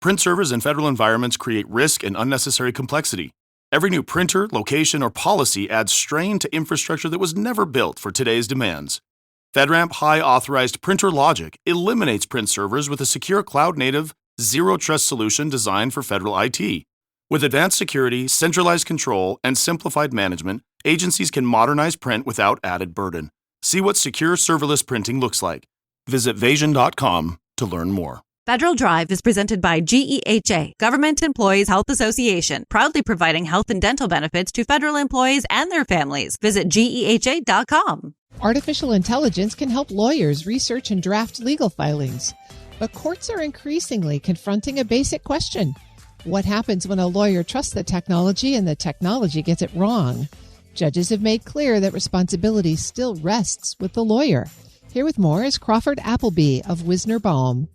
Print servers in federal environments create risk and unnecessary complexity. Every new printer, location, or policy adds strain to infrastructure that was never built for today's demands. FedRAMP High Authorized Printer Logic eliminates print servers with a secure cloud-native, zero-trust solution designed for federal IT. With advanced security, centralized control, and simplified management, agencies can modernize print without added burden. See what secure serverless printing looks like. Visit Vasion.com to learn more. Federal Drive is presented by GEHA, Government Employees Health Association, proudly providing health and dental benefits to federal employees and their families. Visit GEHA.com. Artificial intelligence can help lawyers research and draft legal filings. But courts are increasingly confronting a basic question. What happens when a lawyer trusts the technology and the technology gets it wrong? Judges have made clear that responsibility still rests with the lawyer. Here with more is Crawford Appleby of Wisner, Baum.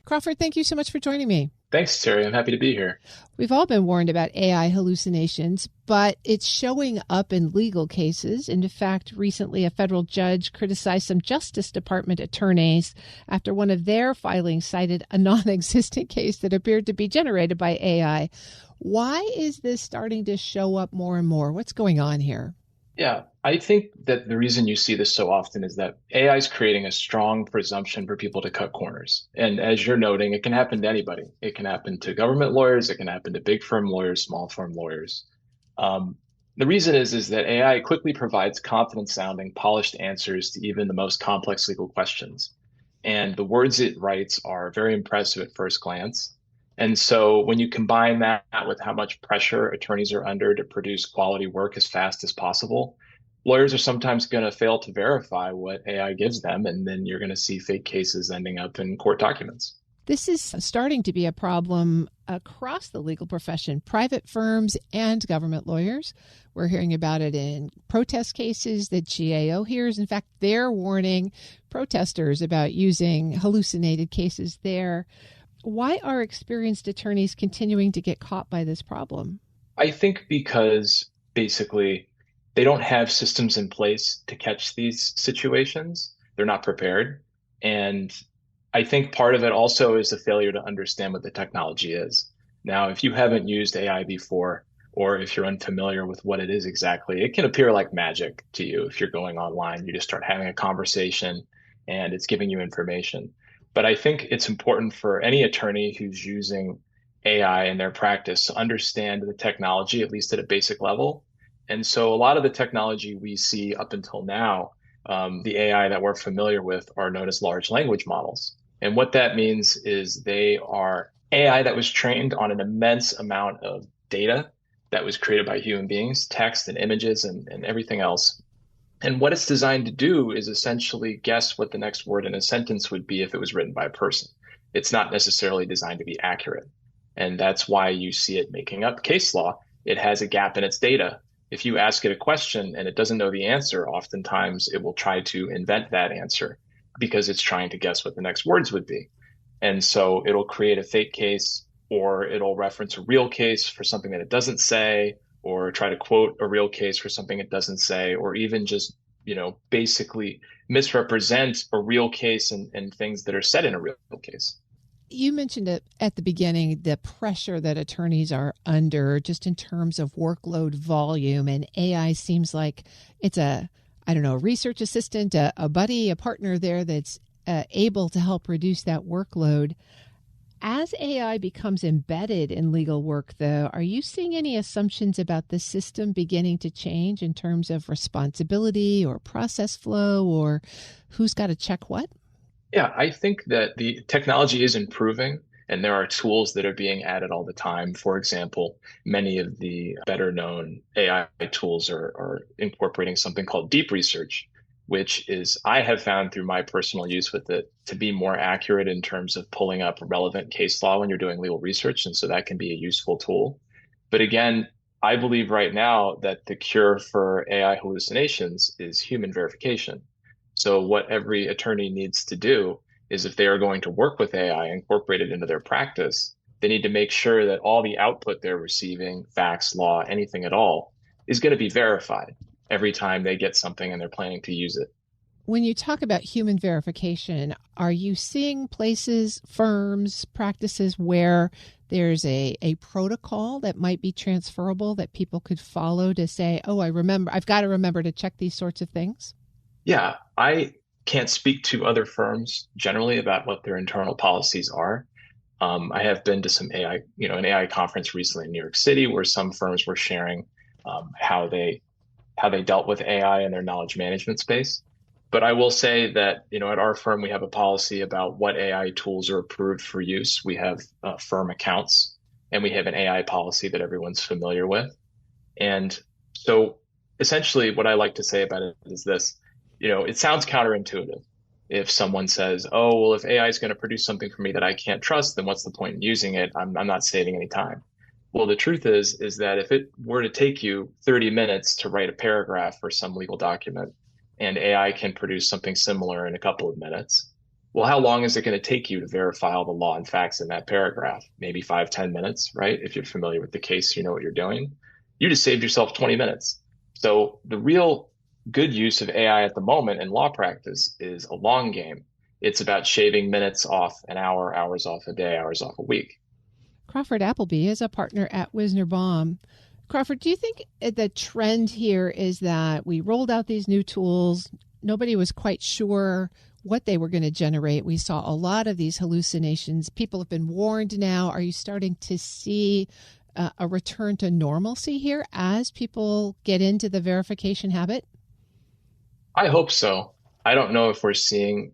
Crawford, thank you so much for joining me. Thanks, Terry. I'm happy to be here. We've all been warned about AI hallucinations, but it's showing up in legal cases. In fact, recently a federal judge criticized some Justice Department attorneys after one of their filings cited a non-existent case that appeared to be generated by AI. Why is this starting to show up more and more? What's going on here? Yeah, I think that the reason you see this so often is that AI is creating a strong presumption for people to cut corners. And as you're noting, it can happen to anybody. It can happen to government lawyers. It can happen to big firm lawyers, small firm lawyers. The reason is that AI quickly provides confident-sounding, polished answers to even the most complex legal questions. And the words it writes are very impressive at first glance. And so when you combine that with how much pressure attorneys are under to produce quality work as fast as possible, lawyers are sometimes going to fail to verify what AI gives them, and then you're going to see fake cases ending up in court documents. This is starting to be a problem across the legal profession, private firms and government lawyers. We're hearing about it in protest cases that GAO hears. In fact, they're warning protesters about using hallucinated cases there. Why are experienced attorneys continuing to get caught by this problem? I think because basically they don't have systems in place to catch these situations. They're not prepared. And I think part of it also is the failure to understand what the technology is. Now, if you haven't used AI before, or if you're unfamiliar with what it is exactly, it can appear like magic to you. If you're going online, you just start having a conversation and it's giving you information. But I think it's important for any attorney who's using AI in their practice to understand the technology, at least at a basic level. And so a lot of the technology we see up until now, the AI that we're familiar with, are known as large language models. And what that means is they are AI that was trained on an immense amount of data that was created by human beings, text and images and everything else. And what it's designed to do is essentially guess what the next word in a sentence would be if it was written by a person. It's not necessarily designed to be accurate. And that's why you see it making up case law. It has a gap in its data. If you ask it a question and it doesn't know the answer, oftentimes it will try to invent that answer because it's trying to guess what the next words would be. And so it'll create a fake case, or it'll reference a real case for something that it doesn't say, or try to quote a real case for something it doesn't say, or even just, basically misrepresent a real case and things that are said in a real case. You mentioned it at the beginning, the pressure that attorneys are under just in terms of workload volume, and AI seems like it's a research assistant, a buddy, a partner there that's able to help reduce that workload. As AI becomes embedded in legal work, though, are you seeing any assumptions about the system beginning to change in terms of responsibility or process flow, or who's got to check what? Yeah, I think that the technology is improving and there are tools that are being added all the time. For example, many of the better known AI tools are incorporating something called deep research, which is, I have found through my personal use with it, to be more accurate in terms of pulling up relevant case law when you're doing legal research. And so that can be a useful tool. But again, I believe right now that the cure for AI hallucinations is human verification. So what every attorney needs to do is, if they are going to work with AI, incorporate it into their practice, they need to make sure that all the output they're receiving, facts, law, anything at all, is going to be verified every time they get something and they're planning to use it. When you talk about human verification, are you seeing places, firms, practices where there's a protocol that might be transferable that people could follow to say, oh, I've got to remember to check these sorts of things? Yeah, I can't speak to other firms generally about what their internal policies are. I have been to some an AI conference recently in New York City where some firms were sharing how they dealt with AI in their knowledge management space. But I will say that, at our firm, we have a policy about what AI tools are approved for use. We have firm accounts, and we have an AI policy that everyone's familiar with. And so essentially what I like to say about it is this, it sounds counterintuitive. If someone says, oh, well, if AI is going to produce something for me that I can't trust, then what's the point in using it? I'm not saving any time. Well, the truth is that if it were to take you 30 minutes to write a paragraph for some legal document and AI can produce something similar in a couple of minutes, well, how long is it going to take you to verify all the law and facts in that paragraph? Maybe 5-10 minutes, right? If you're familiar with the case, you know what you're doing. You just saved yourself 20 minutes. So the real good use of AI at the moment in law practice is a long game. It's about shaving minutes off an hour, hours off a day, hours off a week. Crawford Appleby is a partner at Wisner Baum. Crawford, do you think the trend here is that we rolled out these new tools? Nobody was quite sure what they were going to generate. We saw a lot of these hallucinations. People have been warned now. Are you starting to see a return to normalcy here as people get into the verification habit? I hope so. I don't know if we're seeing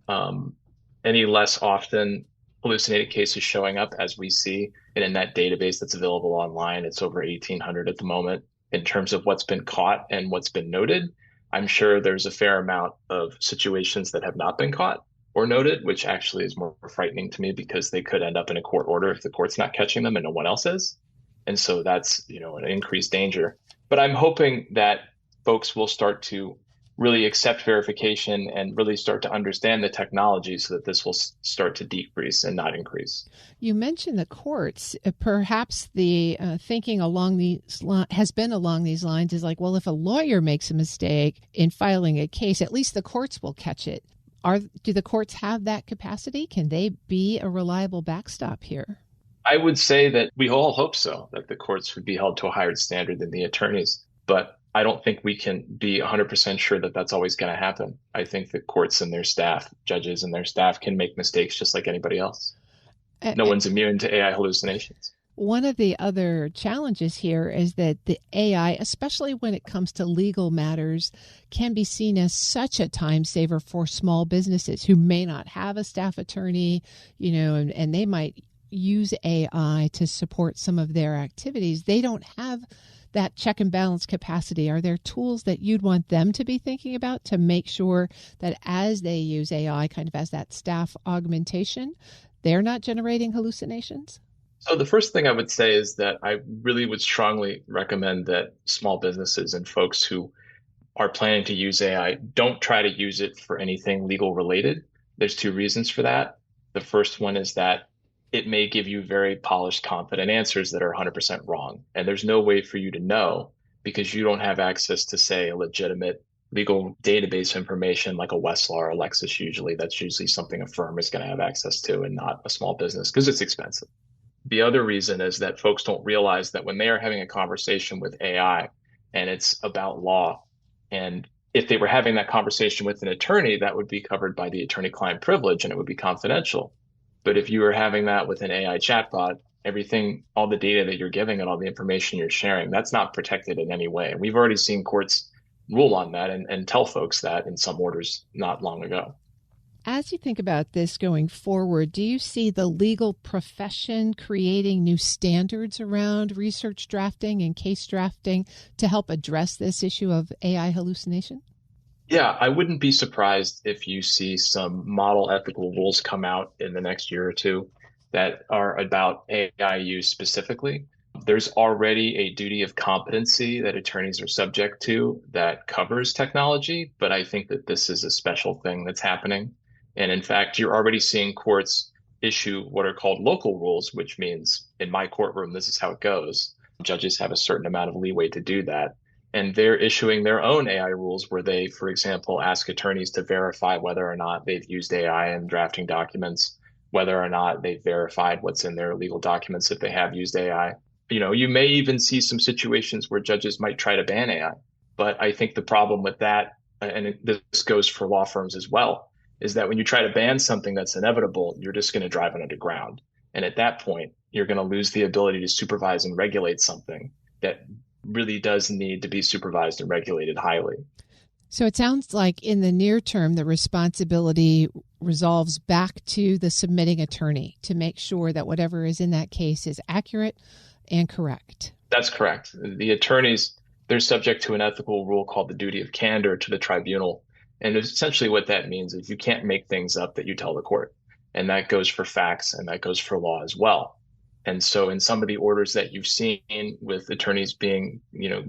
any less often hallucinated cases showing up as we see it in that database that's available online. It's over 1,800 at the moment in terms of what's been caught and what's been noted. I'm sure there's a fair amount of situations that have not been caught or noted, which actually is more frightening to me because they could end up in a court order if the court's not catching them and no one else is. And so that's, an increased danger. But I'm hoping that folks will start to really accept verification and really start to understand the technology so that this will start to decrease and not increase. You mentioned the courts. Perhaps the thinking has been along these lines is like, well, if a lawyer makes a mistake in filing a case, at least the courts will catch it. Do the courts have that capacity? Can they be a reliable backstop here? I would say that we all hope so, that the courts would be held to a higher standard than the attorneys. But I don't think we can be 100% sure that that's always going to happen. I think the courts and their staff, judges and their staff can make mistakes just like anybody else. No one's immune to AI hallucinations. One of the other challenges here is that the AI, especially when it comes to legal matters, can be seen as such a time saver for small businesses who may not have a staff attorney, and they might use AI to support some of their activities. They don't have that check and balance capacity. Are there tools that you'd want them to be thinking about to make sure that as they use AI kind of as that staff augmentation, they're not generating hallucinations? So the first thing I would say is that I really would strongly recommend that small businesses and folks who are planning to use AI don't try to use it for anything legal related. There's two reasons for that. The first one is that it may give you very polished, confident answers that are 100% wrong. And there's no way for you to know because you don't have access to, say, a legitimate legal database information like a Westlaw or a Lexis usually. That's usually something a firm is going to have access to and not a small business because it's expensive. The other reason is that folks don't realize that when they are having a conversation with AI and it's about law, and if they were having that conversation with an attorney, that would be covered by the attorney-client privilege and it would be confidential. But if you are having that with an AI chatbot, everything, all the data that you're giving and all the information you're sharing, that's not protected in any way. And we've already seen courts rule on that and tell folks that in some orders not long ago. As you think about this going forward, do you see the legal profession creating new standards around research drafting and case drafting to help address this issue of AI hallucination? Yeah, I wouldn't be surprised if you see some model ethical rules come out in the next year or two that are about AI use specifically. There's already a duty of competency that attorneys are subject to that covers technology, but I think that this is a special thing that's happening. And in fact, you're already seeing courts issue what are called local rules, which means in my courtroom, this is how it goes. Judges have a certain amount of leeway to do that. And they're issuing their own AI rules where they, for example, ask attorneys to verify whether or not they've used AI in drafting documents, whether or not they've verified what's in their legal documents if they have used AI. You may even see some situations where judges might try to ban AI. But I think the problem with that, and this goes for law firms as well, is that when you try to ban something that's inevitable, you're just going to drive it underground. And at that point, you're going to lose the ability to supervise and regulate something that really does need to be supervised and regulated highly. So it sounds like in the near term, the responsibility resolves back to the submitting attorney to make sure that whatever is in that case is accurate and correct. That's correct. The attorneys, they're subject to an ethical rule called the duty of candor to the tribunal. And essentially what that means is you can't make things up that you tell the court. And that goes for facts and that goes for law as well. And so in some of the orders that you've seen with attorneys being,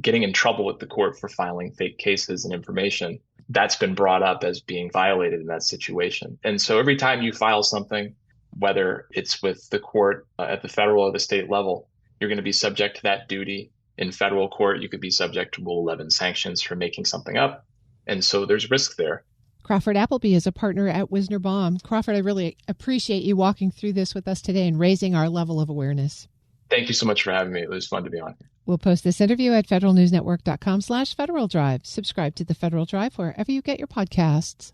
getting in trouble with the court for filing fake cases and information, that's been brought up as being violated in that situation. And so every time you file something, whether it's with the court at the federal or the state level, you're going to be subject to that duty. In federal court, you could be subject to Rule 11 sanctions for making something up. And so there's risk there. Crawford Appleby is a partner at Wisner Baum. Crawford, I really appreciate you walking through this with us today and raising our level of awareness. Thank you so much for having me. It was fun to be on. We'll post this interview at federalnewsnetwork.com/Federal Drive. Subscribe to the Federal Drive wherever you get your podcasts.